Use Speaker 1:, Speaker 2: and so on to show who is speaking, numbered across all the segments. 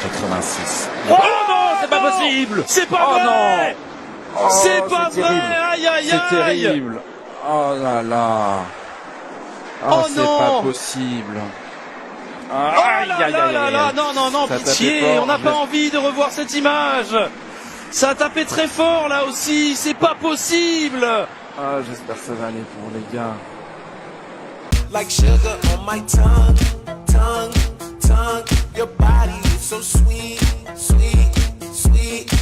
Speaker 1: 86.
Speaker 2: Oh non, c'est pas possible. C'est pas vrai.
Speaker 1: Non. Oh,
Speaker 2: c'est pas vrai.
Speaker 1: Terrible.
Speaker 2: Aïe aïe aïe.
Speaker 1: C'est terrible. Oh là là. Oh, c'est pas possible.
Speaker 2: Aïe aïe aïe. Non, pitié. On n'a pas envie de revoir cette image. Ça a tapé très fort là aussi. C'est pas possible.
Speaker 1: Ah, j'espère que ça va aller pour les gars.
Speaker 3: Like sugar on my tongue, tongue, tongue. Your body is so sweet, sweet, sweet.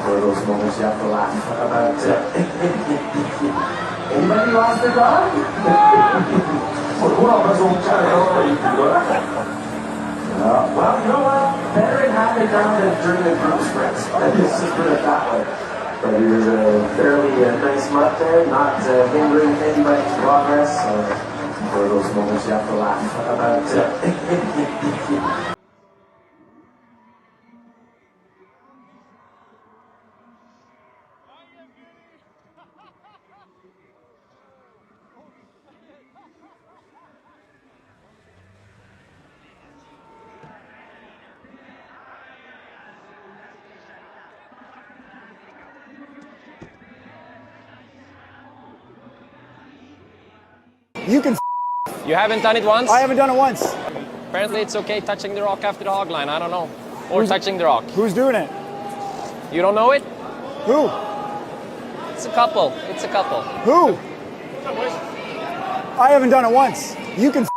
Speaker 4: Those moments you have to laugh about. Anybody lost their dog? Well, that's all category. Well, you know what? Better in half the ground than during the group sprints. Let's just put it that way. But he was a fairly nice mutt there, not hindering anybody's progress. For those moments you have to laugh about.
Speaker 5: You can.
Speaker 6: You haven't done it once?
Speaker 5: I haven't done it once.
Speaker 6: Apparently it's okay touching the rock after the hog line. I don't know. Or touching the rock.
Speaker 5: Who's doing it?
Speaker 6: You don't know it?
Speaker 5: Who?
Speaker 6: It's a couple. It's a couple.
Speaker 5: Who? I haven't done it once. You can.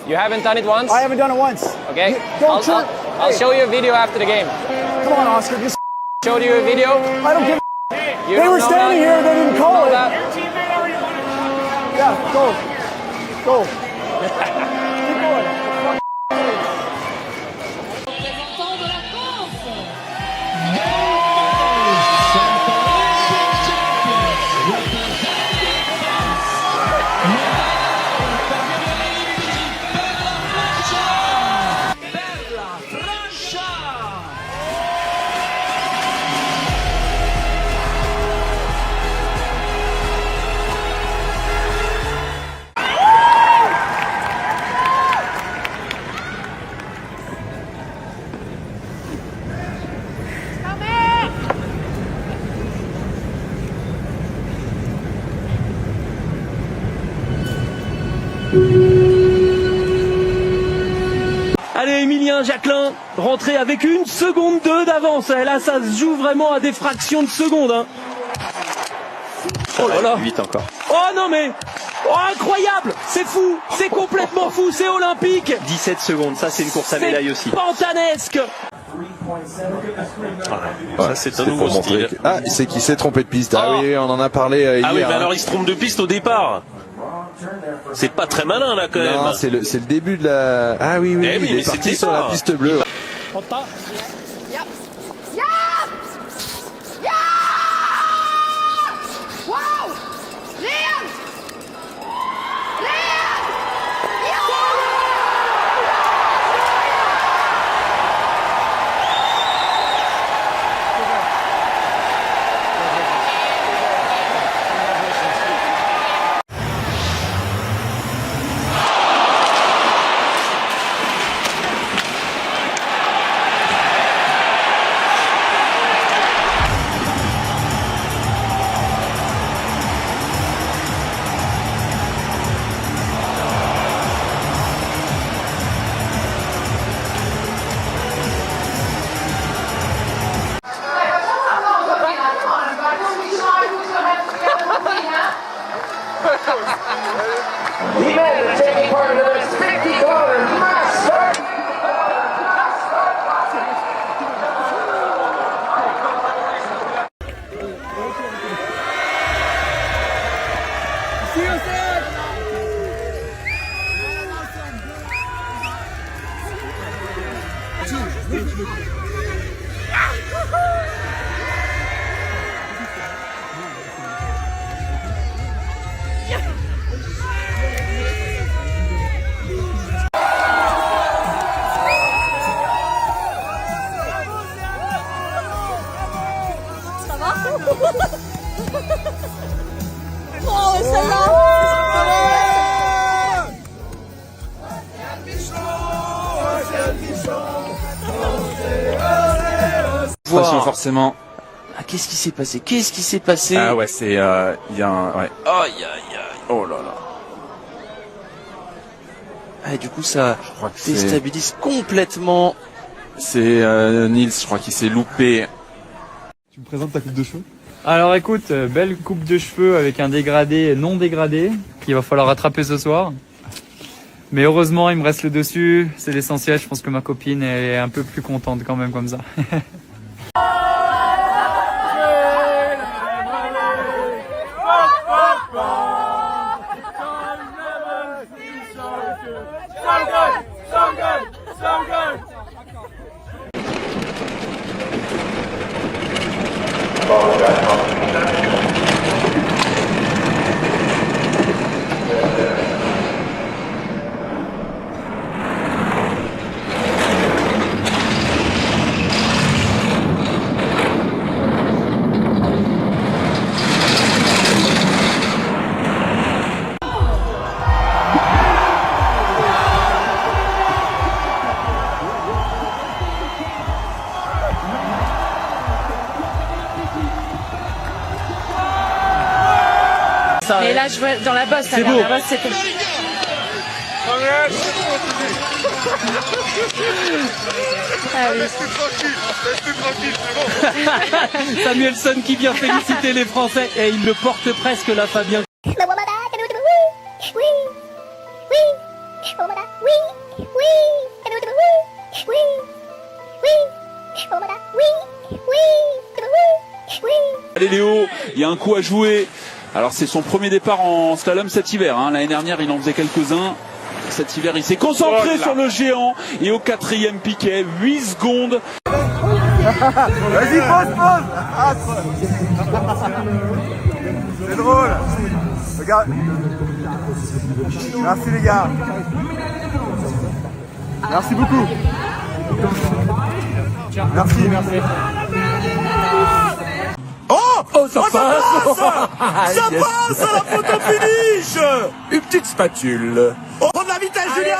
Speaker 6: You haven't done it once?
Speaker 5: I haven't done it once.
Speaker 6: Okay.
Speaker 5: I'll
Speaker 6: show you a video after the game.
Speaker 5: Come on, Oscar. Just.
Speaker 6: Showed you a video?
Speaker 5: I don't give. They were standing here. They didn't call it. Yeah, go. Go. Keep going.
Speaker 2: Allez, Emilien Jacquelin, rentré avec 1 seconde 2 d'avance. Et là, ça se joue vraiment à des fractions de secondes. Hein. Oh là là.
Speaker 7: 8 encore.
Speaker 2: Oh non mais... Oh, incroyable. C'est fou. C'est complètement fou. C'est olympique.
Speaker 7: 17 secondes. Ça, c'est une course à médaille aussi.
Speaker 2: C'est pantanesque.
Speaker 7: Ça, c'est un nouveau style.
Speaker 8: Ah, c'est qui s'est trompé de piste. Ah oui, on en a parlé hier.
Speaker 7: Ah oui, mais alors il se trompe de piste au départ. C'est pas très malin là quand même.
Speaker 8: Non, c'est le début de la. Ah oui,
Speaker 7: Eh oui,
Speaker 8: il
Speaker 7: mais
Speaker 8: est parti
Speaker 7: c'était
Speaker 8: sur
Speaker 7: ça.
Speaker 8: la piste bleue.
Speaker 4: He made it taking part in the next 50 kilometers. Mass start.
Speaker 1: Forcément.
Speaker 2: Ah, qu'est-ce qui s'est passé? Qu'est-ce qui s'est passé?
Speaker 1: Ah ouais, c'est il y a un ouais.
Speaker 2: Aïe aïe aïe.
Speaker 1: Oh là là.
Speaker 2: Ah, et du coup ça
Speaker 1: Je crois que c'est
Speaker 2: déstabilise complètement.
Speaker 1: Nils, je crois qu'il s'est loupé.
Speaker 9: Tu me présentes ta coupe de cheveux?
Speaker 10: Alors écoute, belle coupe de cheveux avec un dégradé non dégradé qu'il va falloir rattraper ce soir. Mais heureusement, il me reste le dessus, c'est l'essentiel. Je pense que ma copine est un peu plus contente quand même comme ça.
Speaker 11: Et là, je vois dans la bosse, la dernière bosse, c'était... Ah oui.
Speaker 2: Samuelson qui vient féliciter les Français et il le porte presque là, Fabien.
Speaker 12: Allez Léo, il y a un coup à jouer. Alors c'est son premier départ en slalom cet hiver. L'année dernière, il en faisait quelques-uns. Cet hiver, il s'est concentré sur le géant. Et au 4e piquet, 8 secondes.
Speaker 9: Vas-y, pose. C'est drôle. Regarde. Merci les gars. Merci beaucoup. Merci.
Speaker 7: Oh, ça passe. Ça passe à la photo finish. Une petite spatule. Oh, prends de la vitesse, Julien.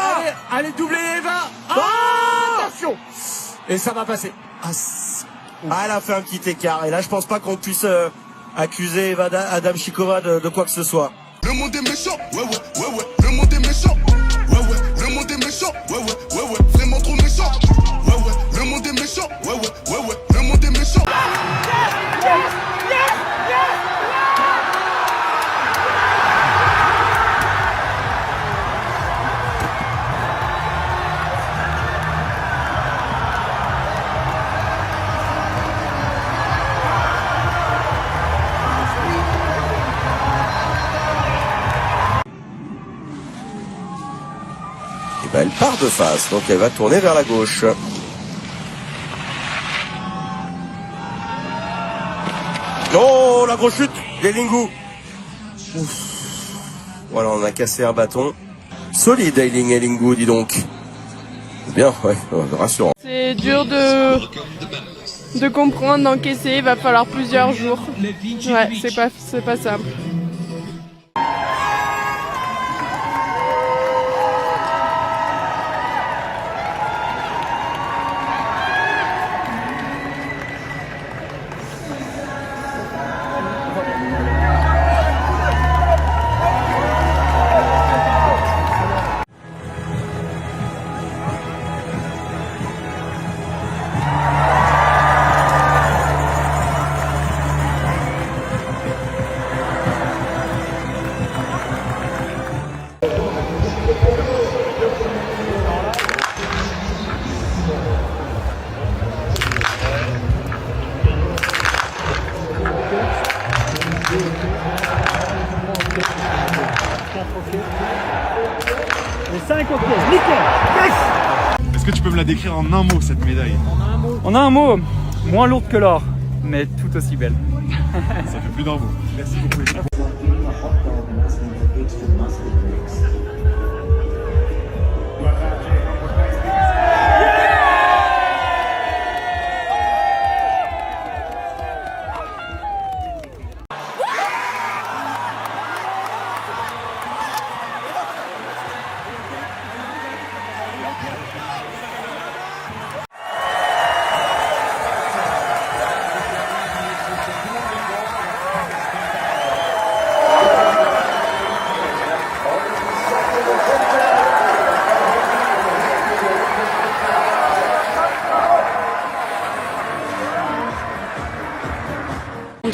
Speaker 7: Allez, doubler Eva. Attention. Et ça va passer. Elle a fait un petit écart. Et là, je pense pas qu'on puisse accuser Eva Adam Chikova de quoi que ce soit.
Speaker 13: Le monde est méchant. Ouais. Le monde est méchant. Ouais. Le monde est méchant. Ouais. Vraiment trop méchant. Ouais. Le monde est méchant. Ouais. Le monde est méchant.
Speaker 7: Elle part de face, donc elle va tourner vers la gauche. Oh, la grosse chute d'Eilingu. Voilà, on a cassé un bâton. Solide Eilingu, dis donc. Bien, ouais, rassurant.
Speaker 11: C'est dur de comprendre, d'encaisser, il va falloir plusieurs jours. Ouais, c'est pas simple.
Speaker 9: Les 5 ok, nickel. Yes. Est-ce que tu peux me la décrire en un mot, cette médaille?
Speaker 10: On a un mot, moins lourde que l'or, mais tout aussi belle.
Speaker 9: Ça fait plus d'un mot. Merci beaucoup.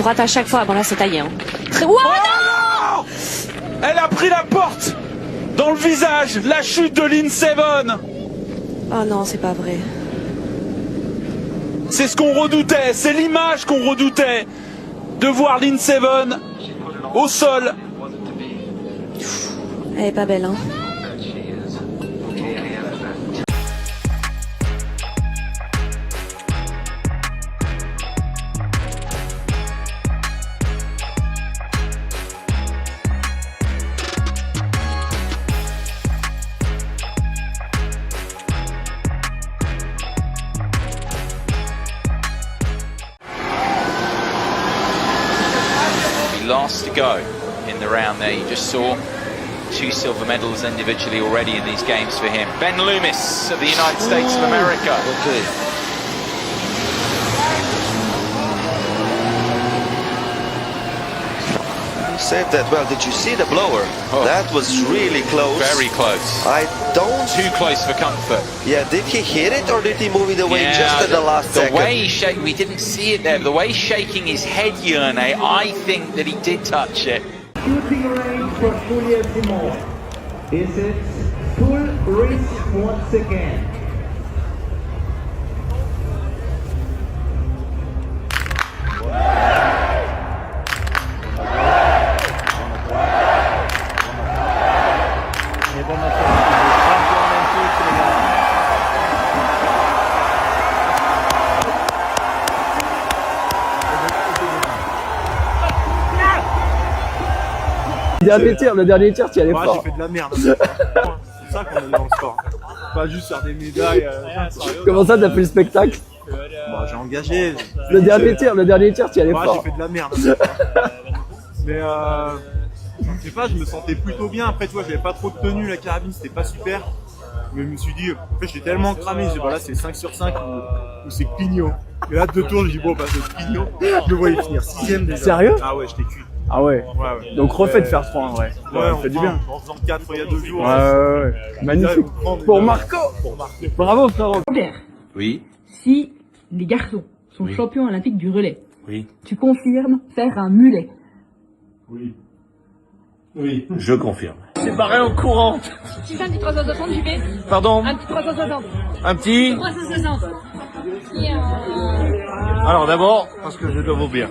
Speaker 14: rate à chaque fois. Bon là c'est taillé. Hein. Très... Wow,
Speaker 12: oh non, elle a pris la porte dans le visage. La chute de Lindsey Vonn.
Speaker 14: Oh non, c'est pas vrai.
Speaker 12: C'est ce qu'on redoutait. C'est l'image qu'on redoutait. De voir Lindsey Vonn au sol.
Speaker 14: Elle est pas belle, hein.
Speaker 15: Last to go in the round there. You just saw 2 silver medals individually already in these games for him. Ben Loomis of the United States of America.
Speaker 8: Okay.
Speaker 16: Saved that well. Did you see the blower?
Speaker 15: Oh.
Speaker 16: That was really close.
Speaker 15: Very close.
Speaker 16: I don't...
Speaker 15: Too close for comfort.
Speaker 16: Yeah, did he hit it or did he move it away just at the last second?
Speaker 15: The way he's shaking, we didn't see it there, but the way he's shaking his head, Yurne, I think that he did touch it.
Speaker 17: Shooting range for Julia Simon. Is it full risk once again?
Speaker 5: Le dernier tir, tu y allais fort.
Speaker 9: J'ai fait de la merde. C'est ça qu'on est dans le sport. Pas juste faire des médailles.
Speaker 5: Comment ça, t'as fait le spectacle?
Speaker 9: Bon, j'ai engagé.
Speaker 5: Le dernier tir, tu y allais fort.
Speaker 9: J'ai fait de la merde. Mais je sais pas, je me sentais plutôt bien. Après, tu vois, j'avais pas trop de tenue, la carabine, c'était pas super. Mais je me suis dit, en fait, j'étais tellement cramé. Je dis, voilà, c'est 5 sur 5 ou c'est clignot. Et là, 2 tours, je dis, bon, bah, c'est clignot. Je me voyais finir 6ème déjà.
Speaker 5: Sérieux?
Speaker 9: Ah ouais, j'étais cuit.
Speaker 5: Ah ouais. Donc refait de faire 3 en vrai.
Speaker 9: Ouais,
Speaker 5: on fait du bien.
Speaker 9: En faisant 4 il y a 2 jours.
Speaker 5: Ouais. Magnifique. Pour Marco. Bravo frérot.
Speaker 8: Oui.
Speaker 18: Si les garçons sont champions olympiques du relais,
Speaker 8: Oui.
Speaker 18: tu confirmes faire un mulet?
Speaker 9: Oui. Oui, je confirme.
Speaker 5: C'est barré en courant.
Speaker 18: Tu fais un petit 360 du B?
Speaker 5: Pardon?
Speaker 18: Un petit 360.
Speaker 5: Un petit
Speaker 18: 360.
Speaker 5: Alors d'abord, parce que je dois vous bien.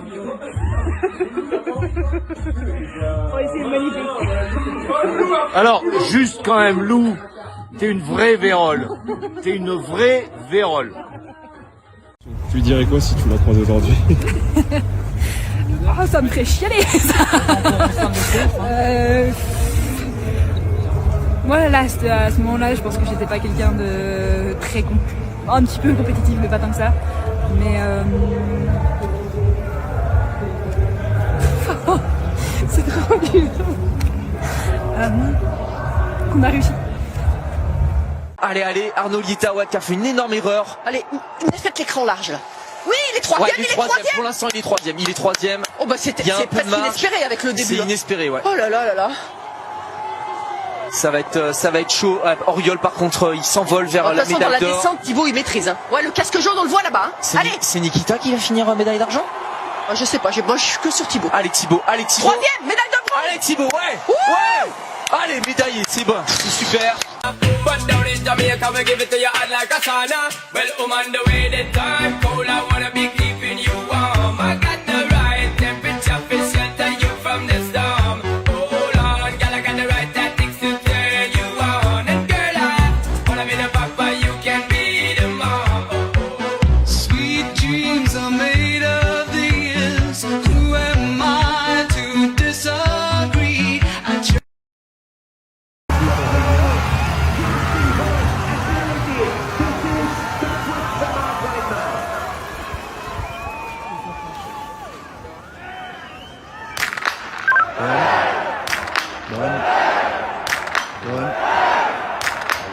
Speaker 18: Ouais, c'est magnifique.
Speaker 5: Alors, juste quand même, Lou, t'es une vraie vérole. T'es une vraie vérole.
Speaker 9: Tu lui dirais quoi si tu la croises aujourd'hui?
Speaker 18: Oh, ça me ferait chialer, ça. Moi, là, à ce moment-là, je pense que j'étais pas quelqu'un de très un petit peu compétitif, mais pas tant que ça. Mais c'est trop dur. On a réussi.
Speaker 19: Allez, Arnaud Lietawat qui a fait une énorme erreur.
Speaker 20: Allez, faites l'écran large là. Oui, il est troisième, il est troisième.
Speaker 19: Pour l'instant, il est troisième.
Speaker 20: Oh bah c'est presque inespéré avec le début.
Speaker 19: C'est inespéré, ouais.
Speaker 20: Oh là là là là.
Speaker 19: Ça va être chaud. Oriol, par contre, il s'envole vers la médaille d'or.
Speaker 20: Dans la descente, Thibaut, il maîtrise. Hein. Ouais, le casque jaune, on le voit là-bas. Hein. Allez.
Speaker 19: C'est Nikita qui va finir médaille d'argent?
Speaker 20: Je sais pas, je suis que sur Thibaut.
Speaker 19: Allez, Thibaut.
Speaker 20: Troisième, médaille de bronze.
Speaker 19: Allez, Thibaut, ouais. Allez, médaillé, c'est bon, c'est super.
Speaker 3: But down in Jamaica, we give it to you hot like a sauna. Well, on the way the time cold, I wanna be keeping you warm. I got the right temperature for shelter you from the storm. Hold on, girl, I got the right tactics to turn you on. And girl, I wanna be the papa, you can be the mom. Sweet dreams are made of these. Who am I to disagree?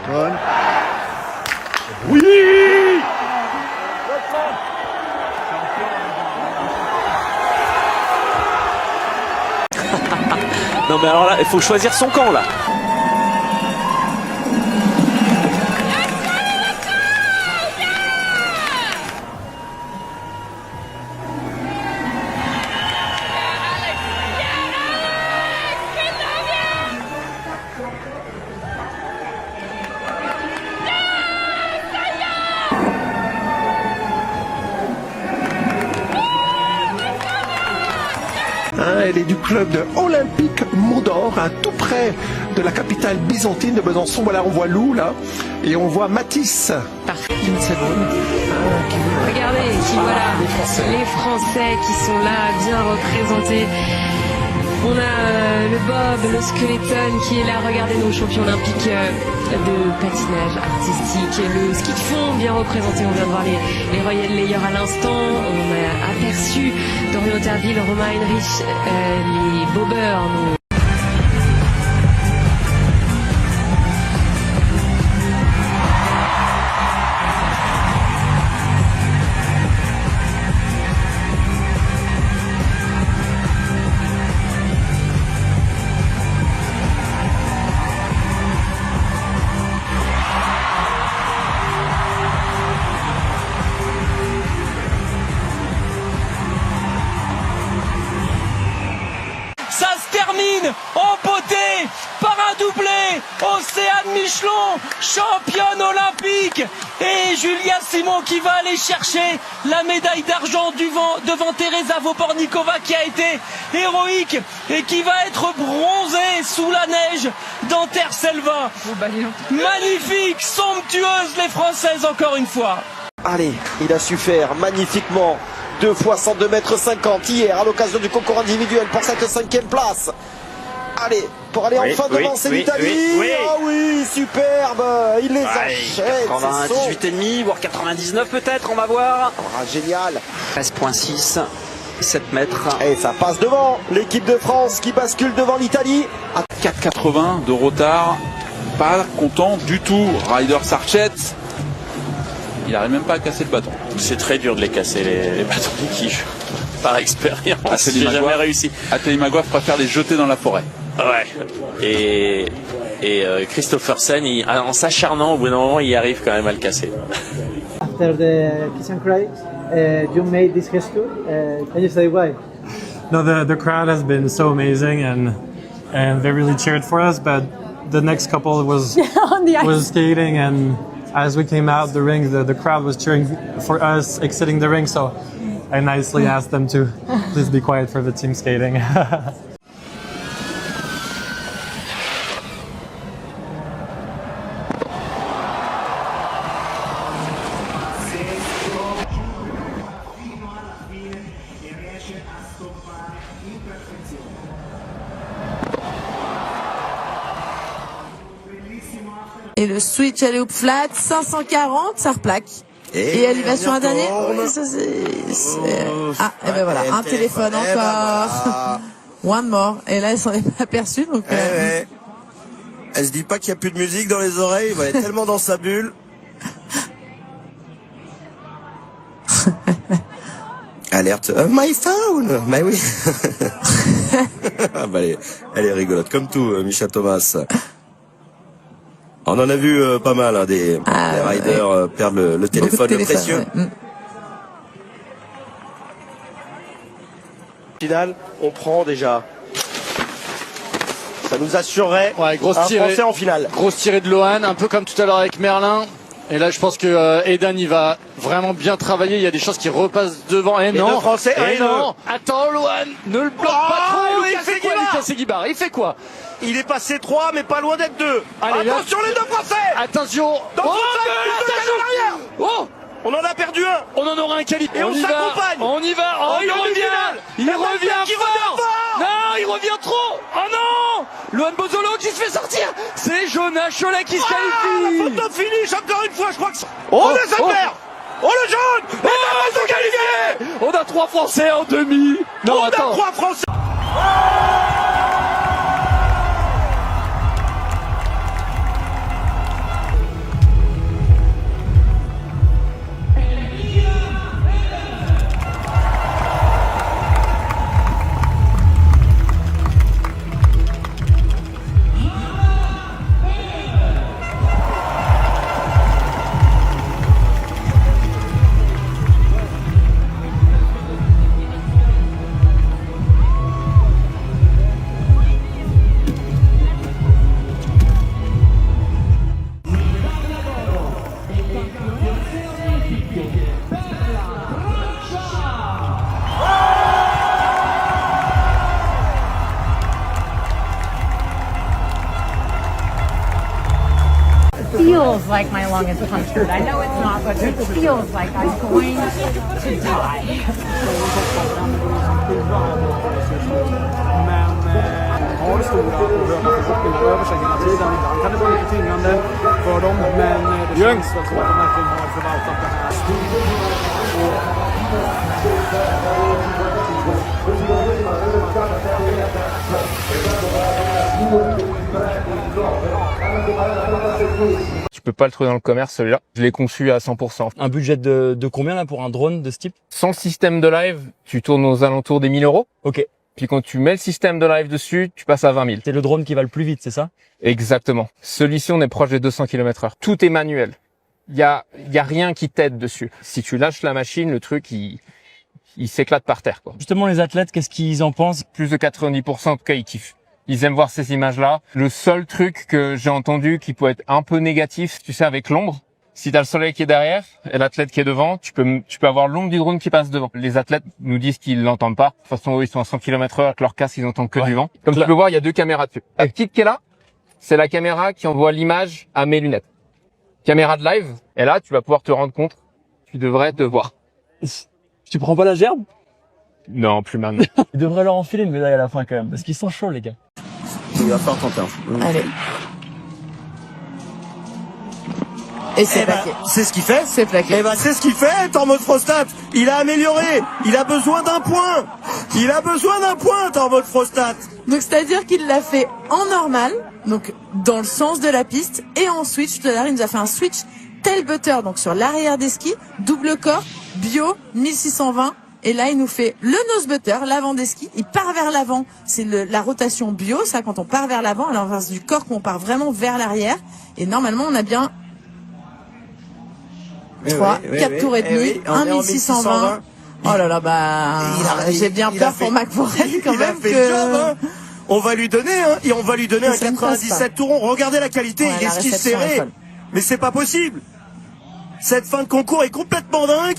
Speaker 9: Bonne. Oui.
Speaker 19: Non mais alors là, il faut choisir son camp là.
Speaker 21: Elle est du club de Olympique Mondor, tout près de la capitale byzantine de Besançon. Voilà, on voit Lou là, et on voit Matisse. Une seconde.
Speaker 22: Regardez, voilà, les Français qui sont là, bien représentés. On a le Bob, le Skeleton qui est là. Regardez nos champions olympiques de patinage artistique, le ski de fond bien représenté. On vient de voir les Royal Layers à l'instant. On a aperçu Dorian Terville, Romain Heinrich, les bobbers.
Speaker 2: Ça se termine en beauté par un doublé. Océane Michelon, championne olympique. Et Julia Simon qui va aller chercher la médaille d'argent devant Teresa Vopornikova qui a été héroïque et qui va être bronzée sous la neige dans Terre-Selva. Magnifique, somptueuse les Françaises encore une fois.
Speaker 16: Allez, il a su faire magnifiquement 2 fois 102 mètres 50 hier à l'occasion du concours individuel pour cette 5e place. Allez, pour aller enfin devancer l'Italie. Ah oui, superbe. Il les enchaîne.
Speaker 19: 98,5 voire 99 peut-être, on va voir.
Speaker 16: Ah, génial.
Speaker 19: 13,6, 7 mètres.
Speaker 16: Et ça passe devant l'équipe de France qui bascule devant l'Italie.
Speaker 12: À 4,80 de retard, pas content du tout. Ryder Sarchet, il n'arrive même pas à casser le bâton.
Speaker 23: C'est très dur de les casser les bâtons qui, par expérience, j'ai jamais réussi.
Speaker 12: Ateli Magouaf préfère les jeter dans la forêt.
Speaker 23: Ouais. Et Christophersen, en s'acharnant, au bout d'un moment, il arrive quand même à le casser.
Speaker 24: After the kiss and cry, you made this gesture. Can you say why?
Speaker 25: No, the crowd has been so amazing, and they really cheered for us. But the next couple was skating, and as we came out the ring, the crowd was cheering for us exiting the ring. So I nicely asked them to please be quiet for the team skating.
Speaker 26: Et le switch alley hoop flat, 540, ça replaque. Et élévation à dernier. Oui, ça c'est... Ah, et ben voilà, un téléphone encore. One more. Et là, elle s'en est pas aperçue, donc...
Speaker 7: Elle se dit pas qu'il y a plus de musique dans les oreilles, elle est tellement dans sa bulle. Alerte, my phone. Mais oui. Bah, elle est rigolote, comme tout, Micha Thomas. On en a vu pas mal, hein, des riders perdre le téléphone, le précieux.
Speaker 16: Final, on prend déjà. Ça nous assurerait
Speaker 27: grosse
Speaker 16: un
Speaker 27: tirée,
Speaker 16: Français en finale.
Speaker 27: Grosse tirée de Lohan, un peu comme tout à l'heure avec Merlin. Et là, je pense que Edan, il va vraiment bien travailler. Il y a des chances qu'il repasse devant. Et non,
Speaker 16: Français,
Speaker 27: non. Attends, Lohan, ne le bloque pas trop. Il fait quoi, Lucas Seguibar? Il fait quoi?
Speaker 16: Il est passé 3, mais pas loin d'être 2.
Speaker 27: Allez,
Speaker 16: attention les 2 Français.
Speaker 27: Attention.
Speaker 16: On en a perdu un.
Speaker 27: On en aura un qualifié.
Speaker 16: Et on s'accompagne.
Speaker 27: On y va. Oh, il revient. Il revient fort. Non, il revient trop. Oh non. Lohan Bozolo qui se fait sortir. C'est Jonas Cholet qui se qualifie.
Speaker 16: La photo finish encore une fois, je crois que c'est... Oh, le Saint-Clair. Oh, le jaune.
Speaker 27: Oh, ils sont qualifiés. On a 3 Français en demi. Non,
Speaker 16: on
Speaker 27: attends.
Speaker 16: a 3 Français.
Speaker 1: feels like my lung is punctured. I know it's not, but it feels like I'm going to die.
Speaker 4: Har stora förhoppningar över sig hela tiden. Ibland kan det vara lite tyngande för dem, men det känns väl så att de verkligen har förvaltat det här.
Speaker 6: Tu peux pas le trouver dans le commerce, celui-là. Je l'ai conçu à 100%.
Speaker 10: Un budget de combien là pour un drone de ce type?
Speaker 6: Sans le système de live, tu tournes aux alentours des 1000 €.
Speaker 10: Ok.
Speaker 6: Puis quand tu mets le système de live dessus, tu passes à 20 000.
Speaker 10: C'est le drone qui va le plus vite, c'est ça?
Speaker 6: Exactement. Celui-ci, on est proche des 200 km/h. Tout est manuel. Il y a rien qui t'aide dessus. Si tu lâches la machine, le truc, il s'éclate par terre, quoi.
Speaker 10: Justement, les athlètes, qu'est-ce qu'ils en pensent?
Speaker 6: Plus de 90%, en tout cas, ils kiffent. Ils aiment voir ces images-là. Le seul truc que j'ai entendu qui peut être un peu négatif, tu sais, avec l'ombre, si t'as le soleil qui est derrière et l'athlète qui est devant, tu peux avoir l'ombre du drone qui passe devant. Les athlètes nous disent qu'ils l'entendent pas. De toute façon, ils sont à 100 km/h avec leur casque, ils entendent que du vent. Comme tu peux voir, il y a 2 caméras dessus. La petite qui est là, c'est la caméra qui envoie l'image à mes lunettes. Caméra de live. Et là, tu vas pouvoir te rendre compte. Tu devrais te voir.
Speaker 10: Tu prends pas la gerbe?
Speaker 6: Non, plus maintenant.
Speaker 10: Il devrait leur enfiler une médaille à la fin quand même, parce qu'ils sont chauds les gars.
Speaker 7: Il va faire Quentin.
Speaker 26: Allez. Et c'est plaqué.
Speaker 7: C'est ce qu'il fait.
Speaker 26: C'est plaqué.
Speaker 7: Eh ben, c'est ce qu'il fait, Tormod Frostat. Il a amélioré. Il a besoin d'un point. Il a besoin d'un point, Tormod Frostat.
Speaker 26: Donc, c'est-à-dire qu'il l'a fait en normal, donc dans le sens de la piste, et en switch. Tout à l'heure, il nous a fait un switch tail butter, donc sur l'arrière des skis, double corps, bio, 1620. Et là, il nous fait le nose butter, l'avant des skis. Il part vers l'avant. C'est la rotation bio, ça, quand on part vers l'avant, à l'inverse du corps, qu'on part vraiment vers l'arrière. Et normalement, on a bien 3, 4 tours et demi, 1620. Oh là là, bah, j'ai bien peur pour McForel quand même que...
Speaker 7: On va lui donner, et on va lui donner un 97 tours. Regardez la qualité, il est ski serré. Mais c'est pas possible. Cette fin de concours est complètement dingue.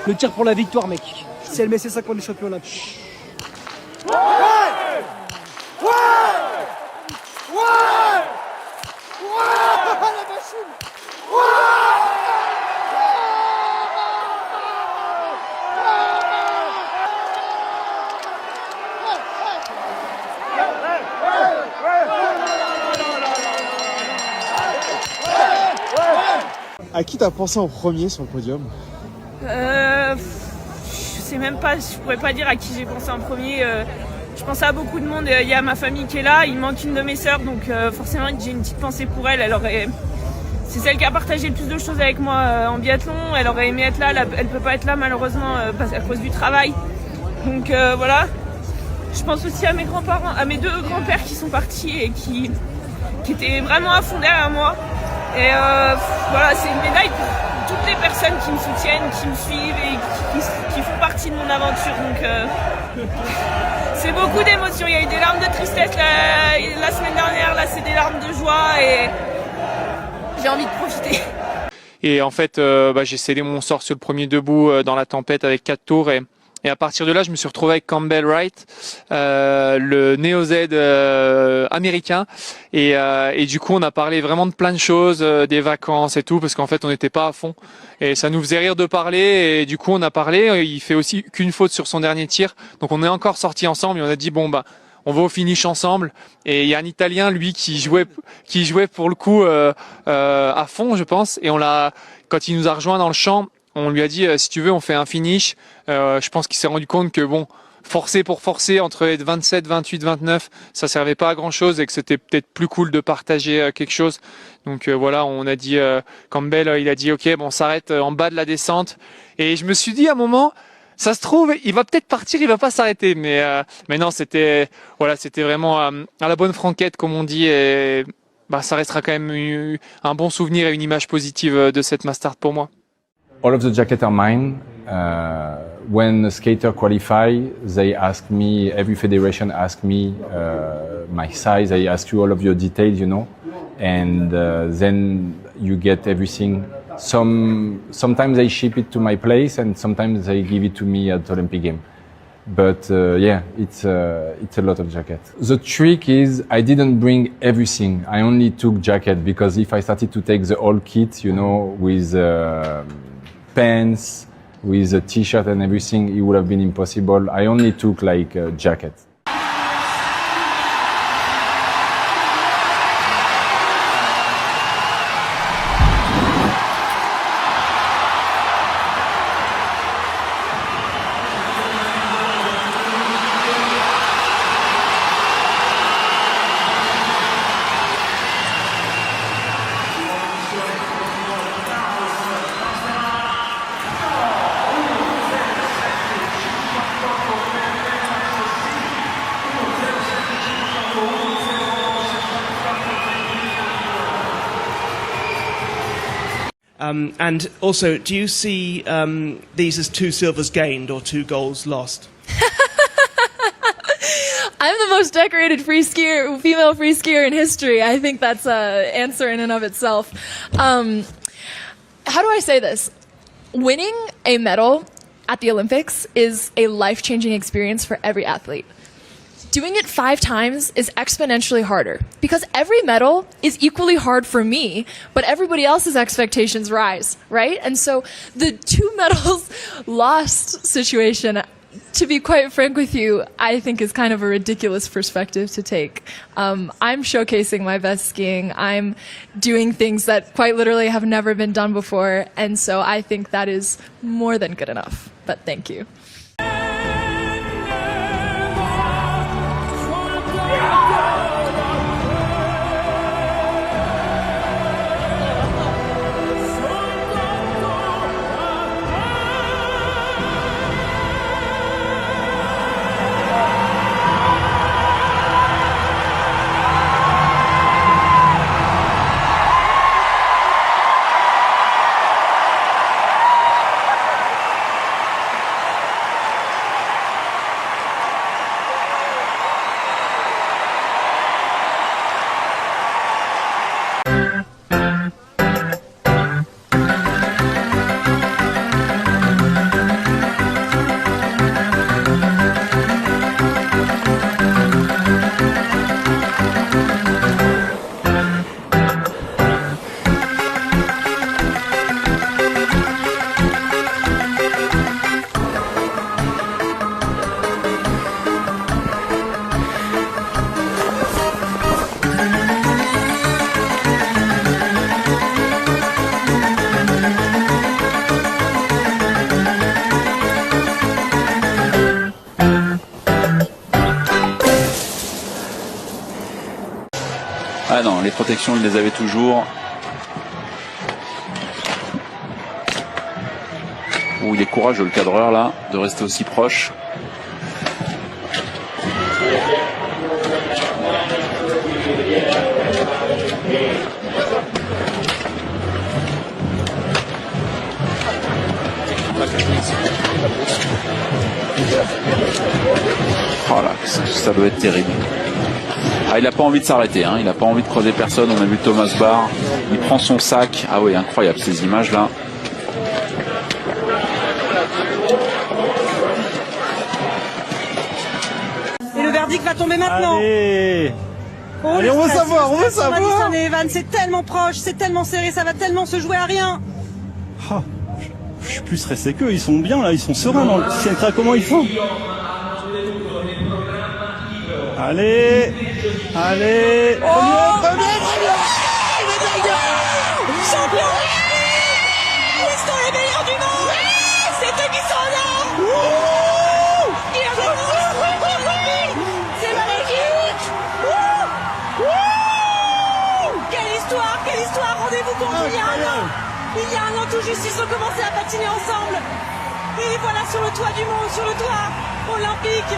Speaker 4: Le tir pour la victoire, mec. C'est le Messi 50 du championnat.
Speaker 7: Ouais! Ouais! Ouais! Ouais! La machine!
Speaker 11: À qui t'as pensé en premier sur le podium?
Speaker 13: Je sais même pas, je pourrais pas dire à qui j'ai pensé en premier. Je pensais à beaucoup de monde. Il y a ma famille qui est là, il manque une de mes sœurs, donc forcément j'ai une petite pensée pour elle. C'est celle qui a partagé le plus de choses avec moi en biathlon. Elle aurait aimé être là, elle peut pas être là malheureusement à cause du travail. Donc voilà. Je pense aussi à mes grands-parents, à mes 2 grands-pères qui sont partis et qui étaient vraiment à fond derrière moi. Et voilà, c'est une médaille pour toutes les personnes qui me soutiennent, qui me suivent et qui font partie de mon aventure. Donc c'est beaucoup d'émotions. Il y a eu des larmes de tristesse la semaine dernière, là c'est des larmes de joie et j'ai envie de profiter.
Speaker 14: Et en fait, j'ai scellé mon sort sur le premier debout dans la tempête avec 4 tours et à partir de là, je me suis retrouvé avec Campbell Wright, le néo-Z américain. Et du coup, on a parlé vraiment de plein de choses, des vacances et tout, parce qu'en fait, on n'était pas à fond. Et ça nous faisait rire de parler. Et du coup, on a parlé. Il fait aussi qu'une faute sur son dernier tir. Donc, on est encore sortis ensemble et on a dit, on va au finish ensemble. Et il y a un Italien, lui, qui jouait pour le coup à fond, je pense. Et quand il nous a rejoint dans le champ, on lui a dit si tu veux, on fait un finish. Je pense qu'il s'est rendu compte que bon, forcer pour forcer entre 27, 28, 29, ça servait pas à grand chose et que c'était peut-être plus cool de partager quelque chose. Donc voilà, on a dit Campbell, il a dit ok, bon, on s'arrête en bas de la descente. Et je me suis dit à un moment, ça se trouve, il va peut-être partir, il va pas s'arrêter. Mais non, c'était vraiment à la bonne franquette, comme on dit. Et ça restera quand même un bon souvenir et une image positive de cette Mastart pour moi.
Speaker 3: All of the jackets are mine. When a skater qualify, they ask me, every federation asks me my size, I ask you all of your details, you know, and then you get everything. Sometimes they ship it to my place and sometimes they give it to me at the Olympic game. But yeah, it's a lot of jackets. The trick is I didn't bring everything. I only took jacket because if I started to take the whole kit, you know, with pants, with a t-shirt and everything, it would have been impossible. I only took like a jacket.
Speaker 5: And also, do you see these as 2 silvers gained or 2 golds lost?
Speaker 8: I'm the most decorated female free skier in history. I think that's an answer in and of itself. How do I say this? Winning a medal at the Olympics is a life-changing experience for every athlete. Doing it 5 times is exponentially harder because every medal is equally hard for me, but everybody else's expectations rise, right? And so the 2 medals lost situation, to be quite frank with you, I think is kind of a ridiculous perspective to take. I'm showcasing my best skiing. I'm doing things that quite literally have never been done before. And so I think that is more than good enough. But thank you.
Speaker 12: Ah non, les protections, il les avait toujours. Ouh, il est courageux le cadreur là, de rester aussi proche. Oh là, ça doit être terrible. Ah, il n'a pas envie de s'arrêter, hein. Il n'a pas envie de croiser personne. On a vu Thomas Barr, il prend son sac. Ah oui, incroyable ces images-là.
Speaker 15: Et le verdict va tomber maintenant.
Speaker 4: Allez,
Speaker 15: oh,
Speaker 4: allez, on veut savoir, on veut savoir.
Speaker 15: Madison et Evan, c'est tellement proche, c'est tellement serré, ça va tellement se jouer à rien.
Speaker 17: Oh, je suis plus stressé qu'eux, ils sont bien là, ils sont sereins dans le centre. Comment ils font? Allez, allez.
Speaker 7: Premier, champion. Ils sont les meilleurs du monde. C'est eux qui sont là. C'est magnifique. Quelle histoire. Rendez-vous compte, il y a un an tout juste, ils ont commencé à patiner ensemble. Et les voilà sur le toit du monde, sur le toit olympique.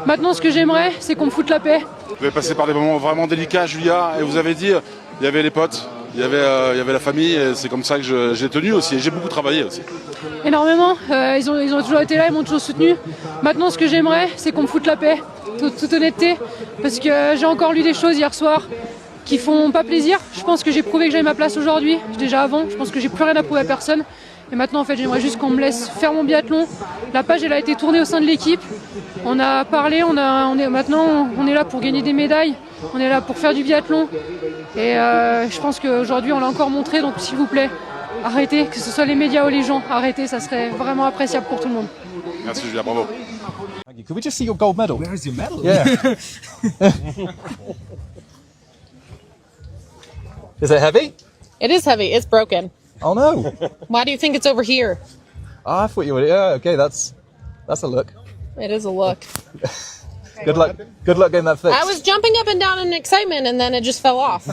Speaker 2: Maintenant, ce que j'aimerais, c'est qu'on me foute la paix.
Speaker 9: Vous avez passé par des moments vraiment délicats, Julia, et vous avez dit, il y avait les potes, il y avait la famille, et c'est comme ça que j'ai tenu aussi, et j'ai beaucoup travaillé aussi.
Speaker 2: Énormément, ils ont toujours été là, ils m'ont toujours soutenu. Maintenant, ce que j'aimerais, c'est qu'on me foute la paix, toute honnêteté, parce que j'ai encore lu des choses hier soir qui font pas plaisir. Je pense que j'ai prouvé que j'avais ma place aujourd'hui, déjà avant, je pense que j'ai plus rien à prouver à personne. Et maintenant, en fait, j'aimerais juste qu'on me laisse faire mon biathlon. La page, elle a été tournée au sein de l'équipe. On a parlé, maintenant, on est là pour gagner des médailles. On est là pour faire du biathlon. Et je pense qu'aujourd'hui, on l'a encore montré. Donc, s'il vous plaît, arrêtez, que ce soit les médias ou les gens, arrêtez, ça serait vraiment appréciable pour tout le monde.
Speaker 9: Merci, Julia, bravo.
Speaker 18: Could we just see your gold medal?
Speaker 10: Where is your medal?
Speaker 18: Yeah. Is it heavy?
Speaker 19: It is heavy. It's broken.
Speaker 18: Oh no.
Speaker 19: Why do you think it's over here?
Speaker 18: I thought you would. Yeah, okay, that's a look.
Speaker 19: It is a look.
Speaker 18: Good luck getting that fixed.
Speaker 19: I was jumping up and down in excitement and then it just fell off.